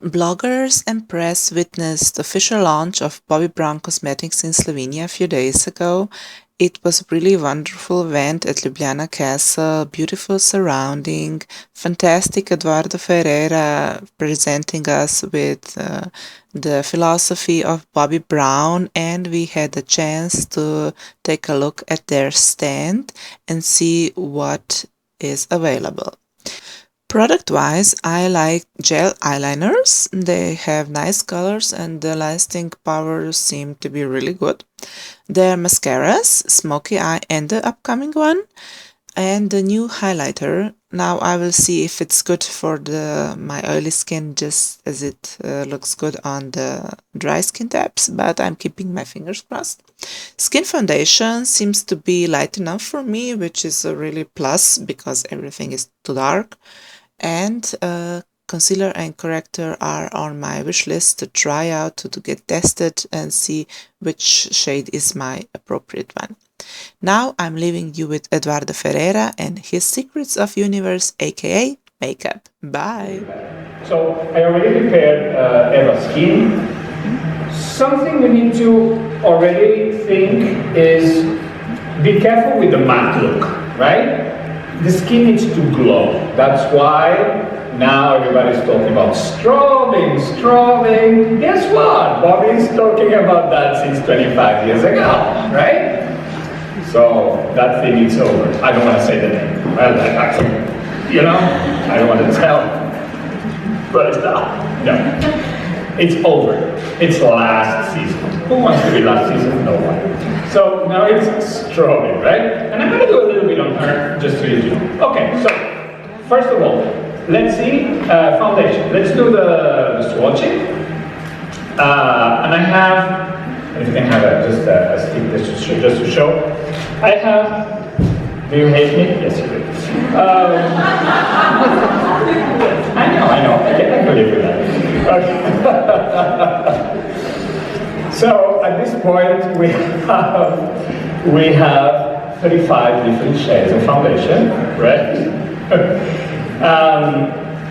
Bloggers and press witnessed the official launch of Bobbi Brown Cosmetics in Slovenia a few days ago. It was a really wonderful event at Ljubljana Castle, beautiful surrounding, fantastic Eduardo Ferreira presenting us with the philosophy of Bobbi Brown, and we had the chance to take a look at their stand and see what is available. Product-wise, I like gel eyeliners. They have nice colors and the lasting power seem to be really good. Their mascaras, Smoky Eye and the upcoming one, and the new highlighter. Now I will see if it's good for my oily skin just as it looks good on the dry skin tabs, but I'm keeping my fingers crossed. Skin foundation seems to be light enough for me, which is a really plus because everything is too dark. And concealer and corrector are on my wish list to try out, to get tested and see which shade is my appropriate one. Now I'm leaving you with Eduardo Ferreira and his Secrets of Universe, aka makeup. Bye! So I already prepared Eva's skin. Something you need to already think is be careful with the matte look, right? The skin needs to glow. That's why now everybody's talking about strobing. Guess what? Bobbi's talking about that since 25 years ago, right? So that thing is over. I don't want to say the name. Well, you know, I don't want to tell. But it's not. No. It's over. It's last season. Who wants to be last season? No one. So now it's strobing, right? And I'm going to do a little bit on her just so you know. Okay, so first of all, let's see foundation. Let's do the swatching. And I have, if you can have just a stick just to show. I have, do you hate me? Yes, you do. I know. I can live with that. So at this point we have 35 different shades of foundation, right?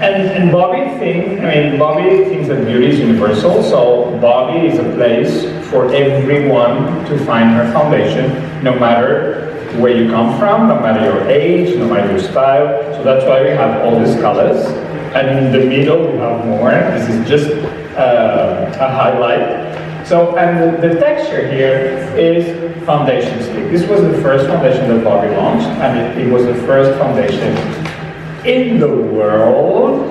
And Bobbi thinks that beauty is universal, so Bobbi is a place for everyone to find her foundation, no matter where you come from, no matter your age, no matter your style. So that's why we have all these colors. And in the middle we have more. This is just a highlight. So, and the texture here is foundation stick. This was the first foundation that Bobbi launched, and it was the first foundation in the world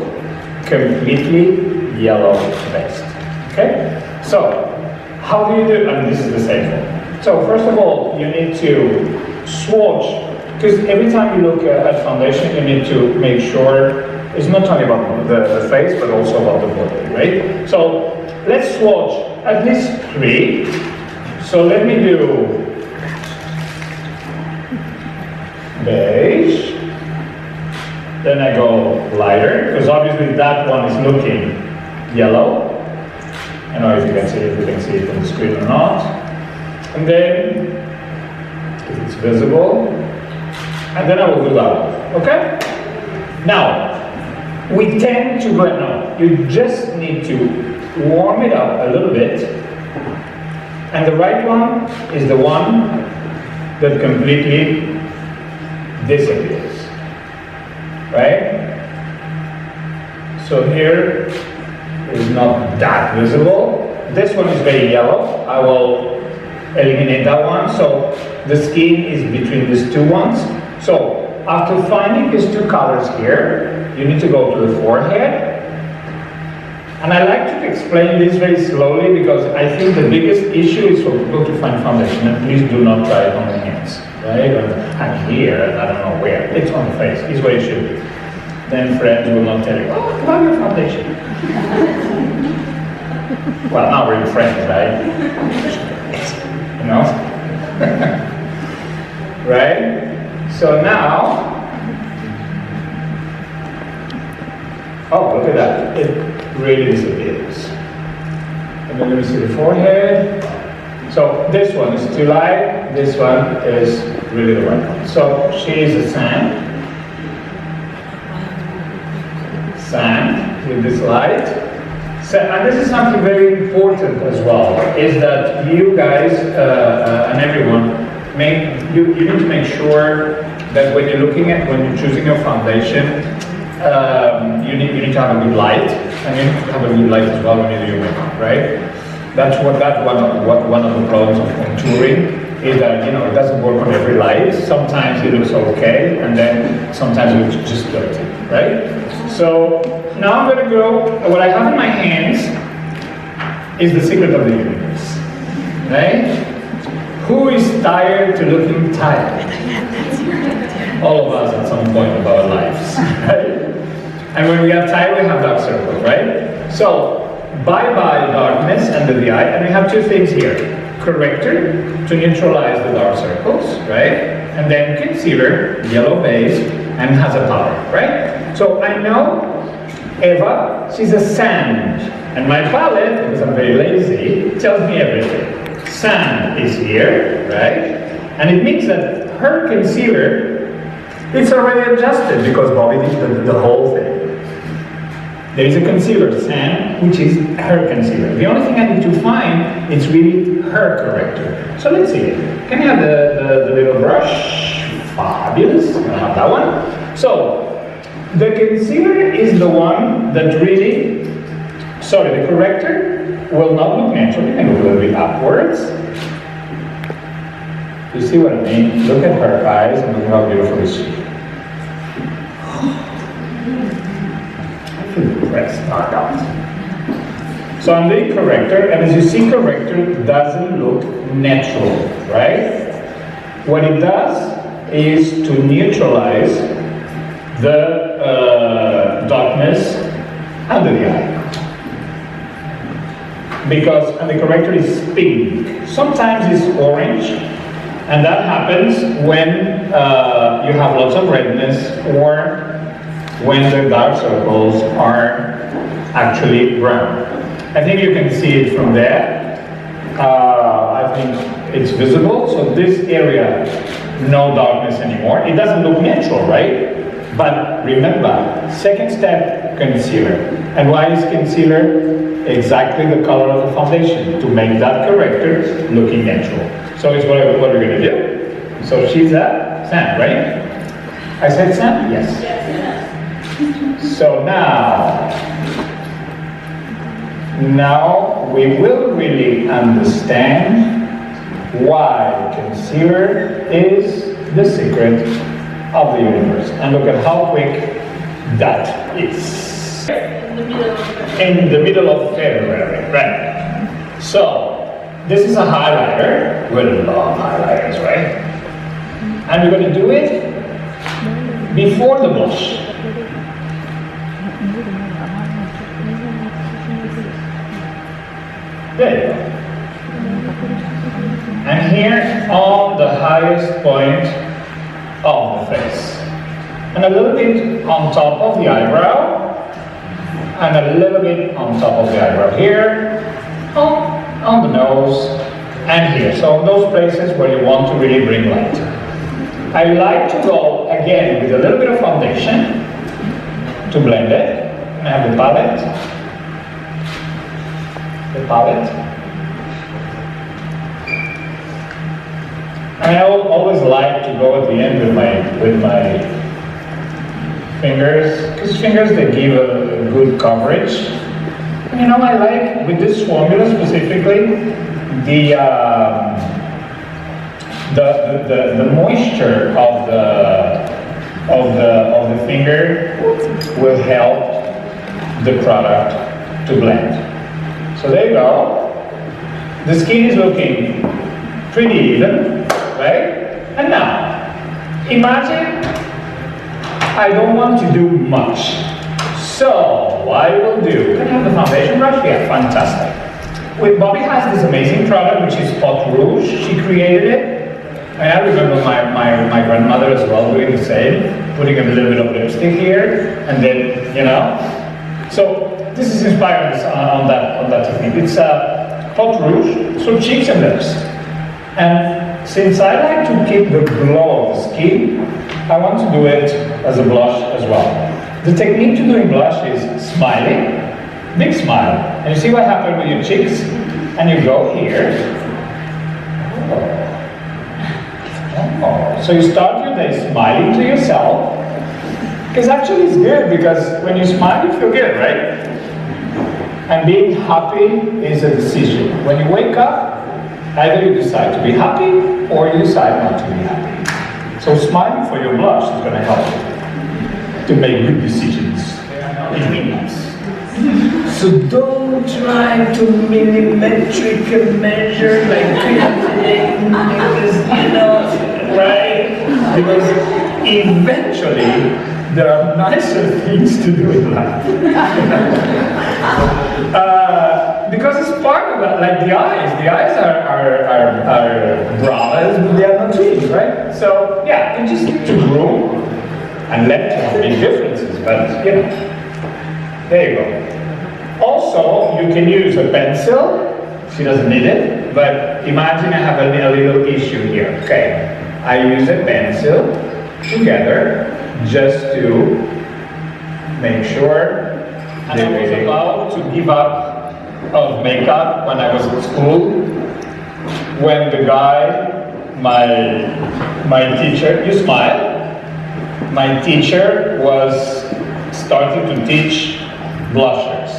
completely yellow based. Okay? So, how do you do, and this is the same thing. So first of all, you need to swatch, because every time you look at foundation, you need to make sure it's not only about the face, but also about the body, right? So let's swatch at least 3. So let me do beige, then I go lighter, because obviously that one is looking yellow. I don't know if you can see it on the screen or not. And then, if it's visible, and then I will do that one, okay? Now, we tend to go, no, you just need to warm it up a little bit, and the right one is the one that completely disappears, right? So here is not that visible. This one is very yellow. I will eliminate that one. So the skin is between these two ones. So after finding these two colors here, you need to go to the forehead. And I like to explain this very slowly because I think the biggest issue is for people to find foundation, and please do not try it on the hands, right? I'm here, and I don't know where. It's on the face, it's where it should be. Then friends will not tell you, oh, I love your foundation. Well, now we're friends, right? You know? Right? So now, oh, look at that. It really disappears. And then let me see the forehead. So this one is too light, this one is really the right one. So she is a sand. Sand with this light. So, and this is something very important as well, is that you guys and everyone, you need to make sure that when you're choosing your foundation, you need to have a good light, and you need to have a good light as well when you do your makeup, right? That's one of the problems of contouring, is that it doesn't work on every light. Sometimes it looks okay, and then sometimes it looks just dirty, right? So now I'm going to go. What I have in my hands is the secret of the universe, right? Who is tired to looking tired? All of us at some point of our lives, right? And when we are tired, we have dark circles, right? So bye-bye darkness under the eye, and we have two things here. Corrector to neutralize the dark circles, right? And then concealer, yellow base, and has a powder, right? So I know Eva, she's a sand. And my palette, because I'm very lazy, tells me everything. Sand is here, right? And it means that her concealer, it's already adjusted because Bobbi did the whole thing. There is a concealer, sand, which is her concealer. The only thing I need to find is really her corrector. So let's see. Can I have the little brush? Fabulous. I have that one. So the concealer is the one that really, the corrector will not look natural. You can look a little bit upwards. You see what I mean? Look at her eyes and look how beautiful is she. So I'm doing corrector, and as you see, corrector doesn't look natural, right? What it does is to neutralize the darkness under the eye. And the corrector is pink. Sometimes it's orange, and that happens when you have lots of redness or when the dark circles are actually brown. I think you can see it from there. I think it's visible. So this area, no darkness anymore. It doesn't look natural, right? But remember, second step, concealer. And why is concealer exactly the color of the foundation? To make that corrector looking natural. So it's what we're going to do. So she's a sand, right? I said sand? Yes. So now we will really understand why concealer is the secret of the universe. And look at how quick that is. In the middle of February, right? So this is a highlighter. We love highlighters, right? And we're going to do it before the blush. There you go. And here on the highest point of the face. And a little bit on top of the eyebrow. And a little bit on top of the eyebrow here. On the nose. And here. So those places where you want to really bring light. I like to go again with a little bit of foundation to blend it. I have the palette. And I always like to go at the end with my fingers, because fingers, they give a good coverage. And I like with this formula specifically the moisture of the finger will help the product to blend. So there you go. The skin is looking pretty even, right? And now, imagine I don't want to do much. So what I will do, can I have the foundation brush? Yeah, fantastic. Bobbi has this amazing product which is Pot Rouge. She created it. And I remember my grandmother as well doing the same, putting a little bit of lipstick here, and then, So this is inspired on that technique. It's Pot Rouge, so cheeks and lips. And since I like to keep the glow of the skin, I want to do it as a blush as well. The technique to doing blush is smiling, big smile. And you see what happened with your cheeks? And you go here. Oh. So you start your day smiling to yourself. Because actually it's good, because when you smile, you feel good, right? And being happy is a decision. When you wake up, either you decide to be happy or you decide not to be happy. So smiling for your blush is going to help you to make good decisions between us. So don't try to millimetric measure like creating, because you know, right? Because eventually there are nicer things to do in life. Because it's part of that, like the eyes. The eyes are brows, but they are not trees, right? So yeah, you just need to grow and let them be differences, but you know, there you go. Also, you can use a pencil. She doesn't need it, but imagine I have a little issue here. Okay, I use a pencil together just to make sure. And I was allowed to give up of makeup when I was at school. When the guy, my teacher, you smile. My teacher was starting to teach blushers.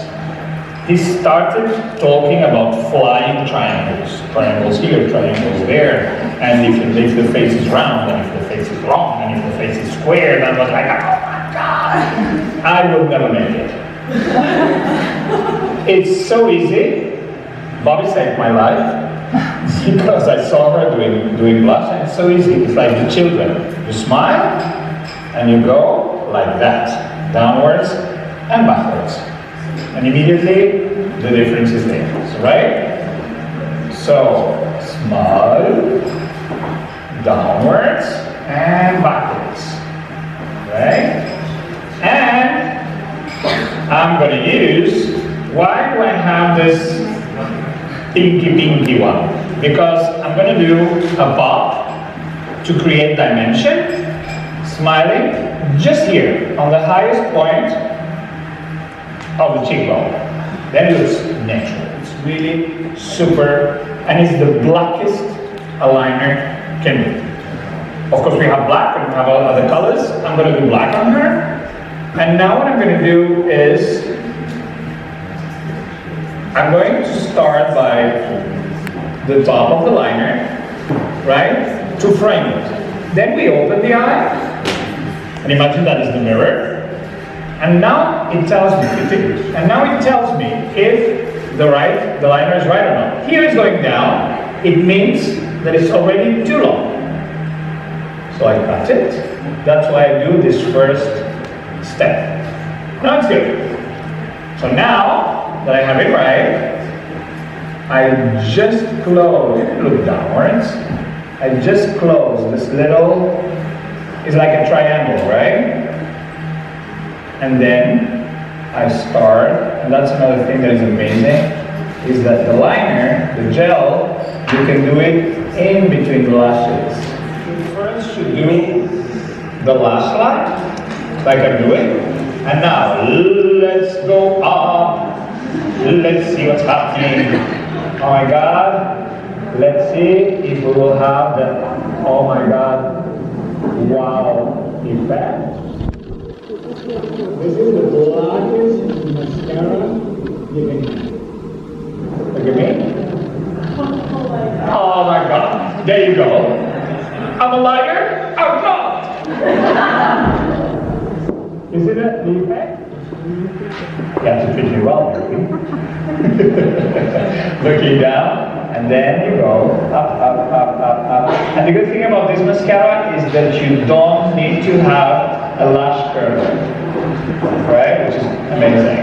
He started talking about flying triangles. Triangles here, triangles there. And if the face is round, and if the face is wrong, and if the face is square, then I was like, oh my God, I would never make it. It's so easy. Bobbi saved my life because I saw her doing blush, and it's so easy. It's like the children. You smile, and you go like that, downwards and backwards. And immediately, the difference is there, right? So, smile, downwards and backwards, right? And I'm going to use, why do I have this pinky one? Because I'm going to do a pop to create dimension, smiling just here on the highest point of the cheekbone. Then it looks natural. It's really super, and it's the blackest a liner can be. Of course, we have black and we have other colors. I'm going to do black on her. And now what I'm going to do is, I'm going to start by the top of the liner, right, to frame it. Then we open the eye, and imagine that is the mirror. And now it tells me, if the liner is right or not. Here it's going down. It means that it's already too long. So I cut it. That's why I do this first step. Now it's good. So now that I have it right, I just close, look downwards. I just close this little, it's like a triangle, right? And then I start, and that's another thing that is amazing, is that the liner, the gel, you can do it in between the lashes. You first should do the lash line, like I'm doing, and now let's go up, let's see what's happening. Oh my God, let's see if we will have the, oh my God, wow effect. This is the blackest mascara you can have. Look at me. Oh my God. There you go. I'm a liar? I'm not. Is it the effect? You have to treat me well, baby. Looking down. And then you go up, up, up, up, up. And the good thing about this mascara is that you don't need to have a lash curl, right? Which is amazing.